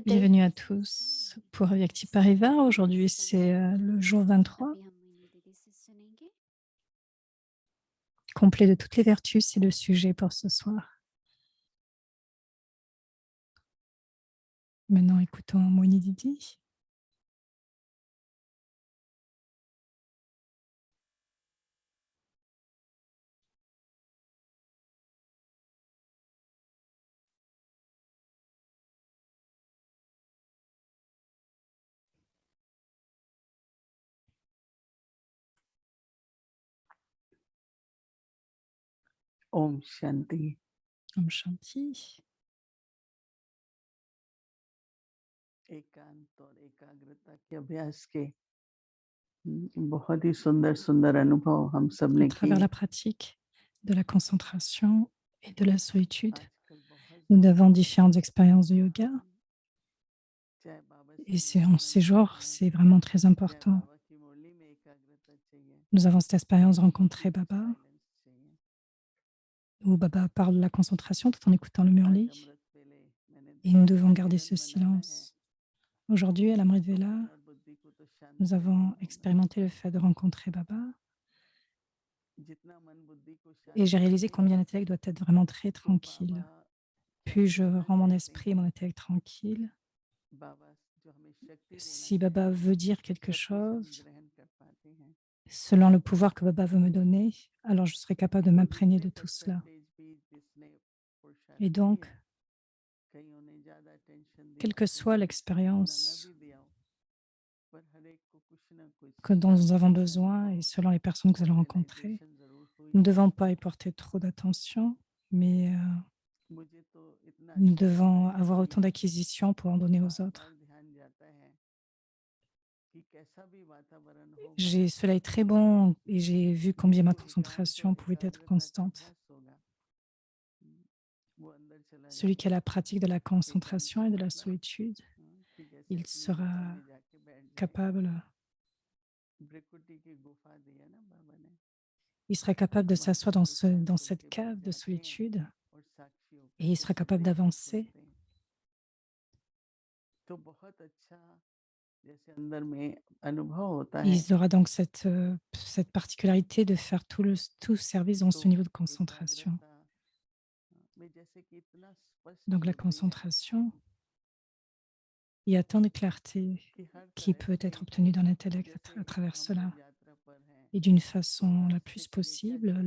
Bienvenue à tous pour Avyakti Parivar. Aujourd'hui, c'est le jour 23, complet de toutes les vertus. C'est le sujet pour ce soir. Maintenant, écoutons Moni Didi. Om Shanti. Om Shanti. एकांत और एकाग्रता के अभ्यास के बहुत ही सुंदर सुंदर अनुभव हम सब À ने travers किए। la pratique de la concentration et de la solitude, nous avons différentes expériences de yoga. Et en ces jours, c'est vraiment très important. Nous avons cette expérience de rencontrer Baba, où Baba parle de la concentration tout en écoutant le murli. Et nous devons garder ce silence. Aujourd'hui, à l'Amrit Vela, nous avons expérimenté le fait de rencontrer Baba. Et j'ai réalisé combien l'intellect doit être vraiment très tranquille. Plus je rends mon esprit et mon intellect tranquille, si Baba veut dire quelque chose, selon le pouvoir que Baba veut me donner, alors je serai capable de m'imprégner de tout cela. Et donc, quelle que soit l'expérience dont nous avons besoin et selon les personnes que nous allons rencontrer, nous ne devons pas y porter trop d'attention, mais nous devons avoir autant d'acquisitions pour en donner aux autres. Cela est très bon et j'ai vu combien ma concentration pouvait être constante. Celui qui a la pratique de la concentration et de la solitude, il sera capable de s'asseoir dans cette cave de solitude et il sera capable d'avancer. Il aura donc cette particularité de faire tout service dans ce niveau de concentration. Donc la concentration, il y a tant de clarté qui peut être obtenue dans l'intellect à travers cela. Et d'une façon le plus possible,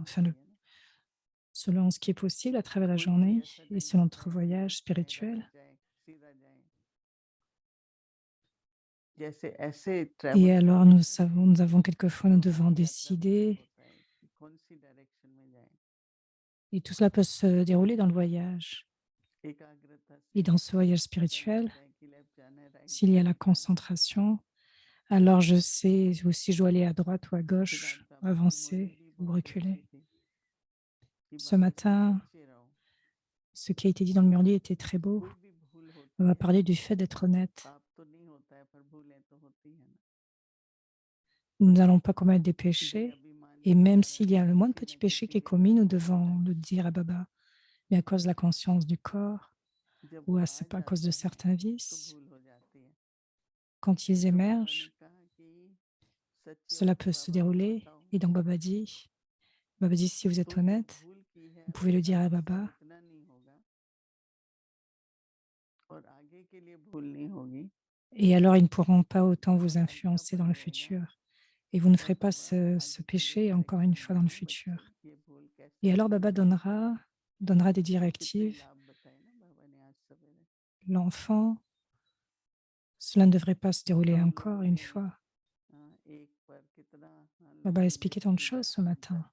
enfin selon ce qui est possible à travers la journée et selon notre voyage spirituel. Et alors nous avons quelquefois, nous devons décider, et tout cela peut se dérouler dans le voyage. Et dans ce voyage spirituel, s'il y a la concentration, alors je sais si je dois aller à droite ou à gauche, avancer ou reculer. Ce matin, ce qui a été dit dans le murli était très beau. On va parler du fait d'être honnête. Nous n'allons pas commettre des péchés. Et même s'il y a le moindre petit péché qui est commis, nous devons le dire à Baba. Mais à cause de la conscience du corps ou à cause de certains vices, quand ils émergent, cela peut se dérouler. Et donc Baba dit, si vous êtes honnête, vous pouvez le dire à Baba. Et alors, ils ne pourront pas autant vous influencer dans le futur. Et vous ne ferez pas ce péché encore une fois dans le futur. Et alors, Baba donnera des directives. L'enfant, cela ne devrait pas se dérouler encore une fois. Baba a expliqué tant de choses ce matin.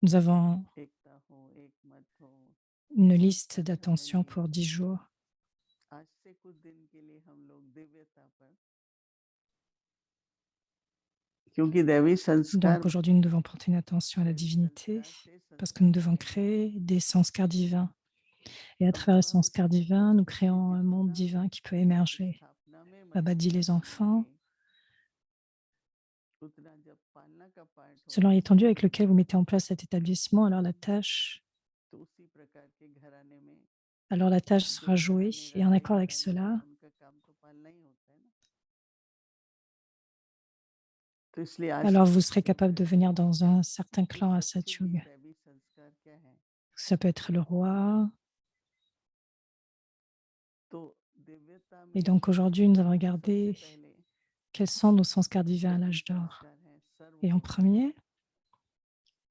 Nous avons une liste d'attention pour 10 jours. Donc aujourd'hui, nous devons porter une attention à la divinité parce que nous devons créer des sanskars divins. Et à travers les sanskars divins, nous créons un monde divin qui peut émerger. Baba dit les enfants, Selon l'étendue avec laquelle vous mettez en place cet établissement, alors la tâche sera jouée et en accord avec cela, alors vous serez capable de venir dans un certain clan à Satyug. Ça peut être le roi. Et donc aujourd'hui, nous allons regarder quels sont nos sanskars divins à l'âge d'or. Et en premier,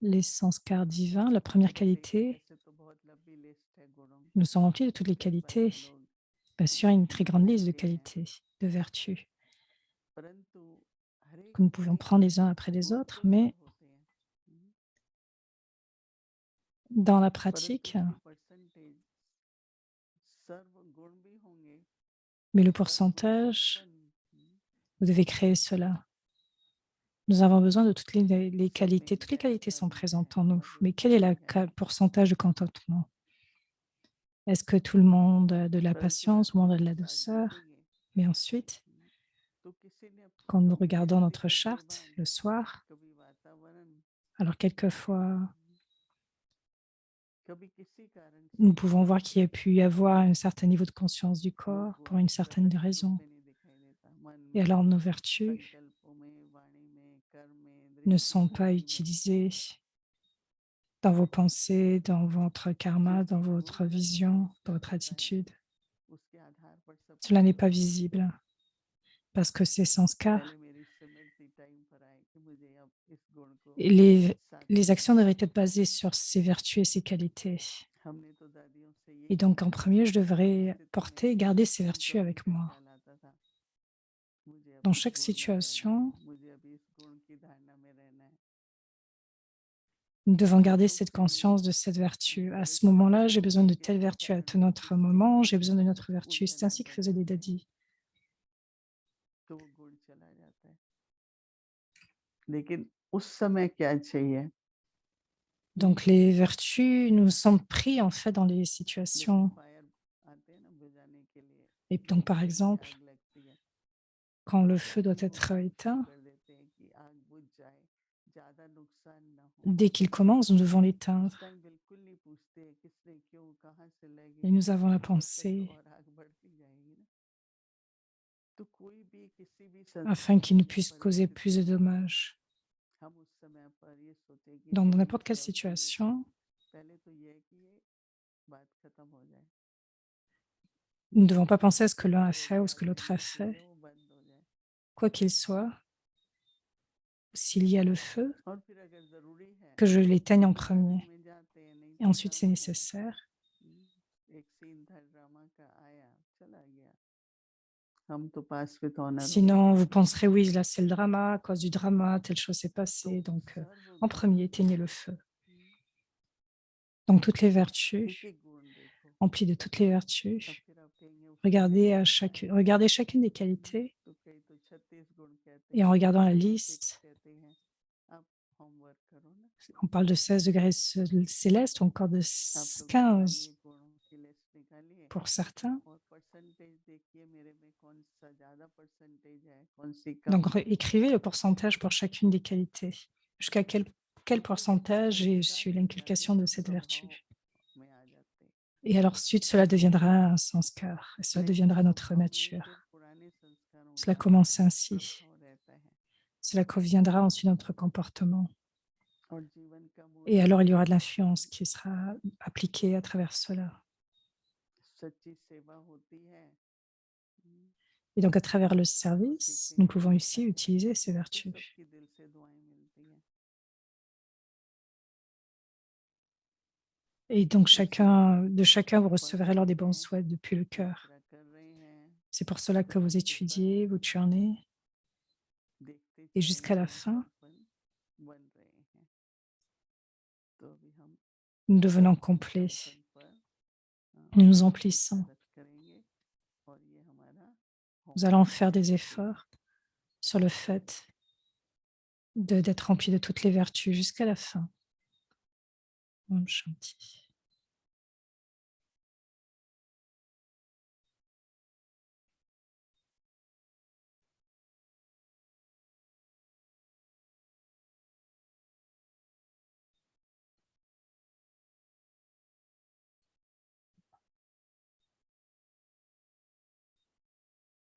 les sanskars divins, la première qualité, nous sommes remplis de toutes les qualités. Bien sûr, il y a une très grande liste de qualités, de vertus que nous pouvons prendre les uns après les autres, mais dans la pratique, mais le pourcentage, vous devez créer cela. Nous avons besoin de toutes les qualités. Toutes les qualités sont présentes en nous. Mais quel est le pourcentage de contentement? Est-ce que tout le monde a de la patience, tout le monde a de la douceur? Mais ensuite, quand nous regardons notre charte le soir, alors quelquefois, nous pouvons voir qu'il y a pu y avoir un certain niveau de conscience du corps pour une certaine raison. Et alors nos vertus ne sont pas utilisées dans vos pensées, dans votre karma, dans votre vision, dans votre attitude. Cela n'est pas visible parce que ces sanskars, les actions devraient être basées sur ces vertus et ces qualités. Et donc, en premier, je devrais garder ces vertus avec moi. Dans chaque situation, nous devons garder cette conscience de cette vertu. À ce moment-là, j'ai besoin de telle vertu. À un autre moment, j'ai besoin d'une autre vertu. C'est ainsi que faisaient les dadis. Donc, les vertus nous sont pris en fait dans les situations. Et donc, par exemple, quand le feu doit être éteint, dès qu'il commence, nous devons l'éteindre. Et nous avons la pensée afin qu'il ne puisse causer plus de dommages. Dans n'importe quelle situation, nous ne devons pas penser à ce que l'un a fait ou ce que l'autre a fait. Quoi qu'il soit, s'il y a le feu, que je l'éteigne en premier. Et ensuite, c'est nécessaire. Sinon, vous penserez, oui, là, c'est le drama, à cause du drama, telle chose s'est passée. Donc, en premier, éteignez le feu. Donc, toutes les vertus, emplies de toutes les vertus, regardez chacune des qualités et en regardant la liste, on parle de 16 degrés célestes ou encore de 15 pour certains. Donc, écrivez le pourcentage pour chacune des qualités. Jusqu'à quel pourcentage j'ai su l'inculcation de cette vertu. Et alors ensuite, cela deviendra un sanskar, et cela deviendra notre nature. Cela commence ainsi. Cela viendra ensuite notre comportement. Et alors, il y aura de l'influence qui sera appliquée à travers cela. Et donc, à travers le service, nous pouvons aussi utiliser ces vertus. Et donc, de chacun, vous recevrez alors des bons souhaits depuis le cœur. C'est pour cela que vous étudiez, vous tournez. Et jusqu'à la fin, nous devenons complets. Nous nous emplissons. Nous allons faire des efforts sur le fait d'être remplis de toutes les vertus jusqu'à la fin. Om Shanti.